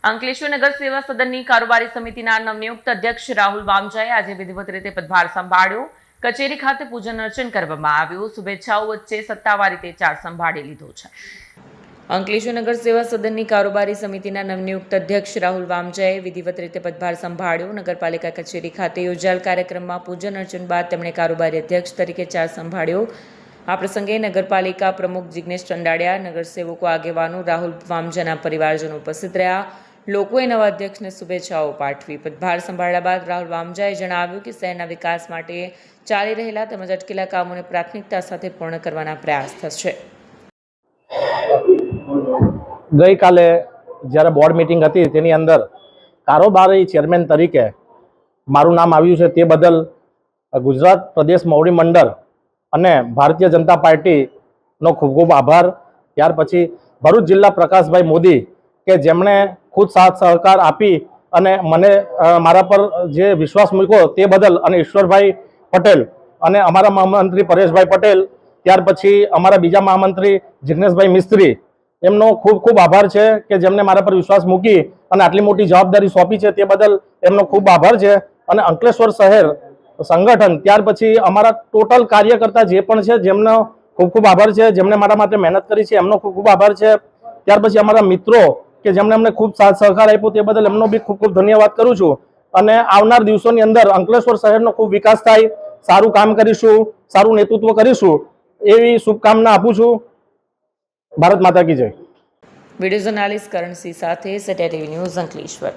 અંકલેશ્વર નગર સેવા સદનની કારોબારી સમિતિના નવનિયુક્ત અધ્યક્ષ રાહુલ વામજાએ આજે વિધિવત રીતે પદભાર સંભાળ્યો। કચેરી ખાતે પૂજન અર્ચન કરવામાં આવ્યું। શુભેચ્છાઓ વચ્ચે સત્તાવાર રીતે ચાર્જ સંભાળી લીધો છે। અંકલેશ્વર નગર સેવા સદનની કારોબારી સમિતિના નવનિયુક્ત અધ્યક્ષ રાહુલ વામજાએ વિધિવત રીતે પદભાર સંભાળ્યો। નગરપાલિકા કચેરી ખાતે યોજાયેલ કાર્યક્રમમાં પૂજન અર્ચન બાદ તેમણે કારોબારી અધ્યક્ષ તરીકે ચાર્જ સંભાળ્યો। આ પ્રસંગે નગરપાલિકા પ્રમુખ જિગ્નેશ ચંડાડિયા, નગરસેવકો, આગેવાનો, રાહુલ વામજાના પરિવારજનો ઉપસ્થિત રહ્યા। લોકોએ નવા અધ્યક્ષને શુભેચ્છાઓ પાઠવી। પદભાર સંભાળ્યા બાદ રાહુલ વામજાએ જણાવ્યું કે શહેરના વિકાસ માટે ચાલી રહેલા તેમજ અટકેલા કામોને પ્રાથમિકતા સાથે પૂર્ણ કરવાના પ્રયાસ થશે। ગઈકાલે જ્યારે બોર્ડ મીટિંગ હતી તેની અંદર કારોબારી ચેરમેન તરીકે મારું નામ આવ્યું છે, તે બદલ ગુજરાત પ્રદેશ મોવડી મંડળ અને ભારતીય જનતા પાર્ટીનો ખૂબ ખૂબ આભાર। ત્યાર પછી ભરૂચ જિલ્લા પ્રકાશભાઈ મોદી કે જેમણે ખુદ સાથ સહકાર આપી અને મને મારા પર જે વિશ્વાસ મૂક્યો તે બદલ, અને ઈશ્વરભાઈ પટેલ અને અમારા મહામંત્રી પરેશભાઈ પટેલ, ત્યાર પછી અમારા બીજા મહામંત્રી જિગ્નેશભાઈ મિસ્ત્રી, એમનો ખૂબ ખૂબ આભાર છે કે જેમને મારા પર વિશ્વાસ મૂકી અને આટલી મોટી જવાબદારી સોંપી છે, તે બદલ એમનો ખૂબ આભાર છે। અને અંકલેશ્વર શહેર સંગઠન, ત્યાર પછી અમારા ટોટલ કાર્યકર્તા જે પણ છે જેમનો ખૂબ ખૂબ આભાર છે, જેમણે મારા માટે મહેનત કરી છે એમનો ખૂબ ખૂબ આભાર છે। ત્યાર પછી અમારા મિત્રો કે જેમણે અમને ખૂબ સાથ સહકાર આપ્યો તે બદલ એમનો બી ખૂબ ખૂબ ધન્યવાદ કરું છું। અને આવનાર દિવસોની અંદર અંકલેશ્વર શહેરનો ખૂબ વિકાસ થાય, સારું કામ કરીશું, સારું નેતૃત્વ કરીશું, એવી શુભકામના આપું છું। ભારત માતા કી જય। વિડીયો જર્નાલિસ્ટ કરણસિંહ સાથે સત્યા ટીવી ન્યૂઝ, અંકલેશ્વર।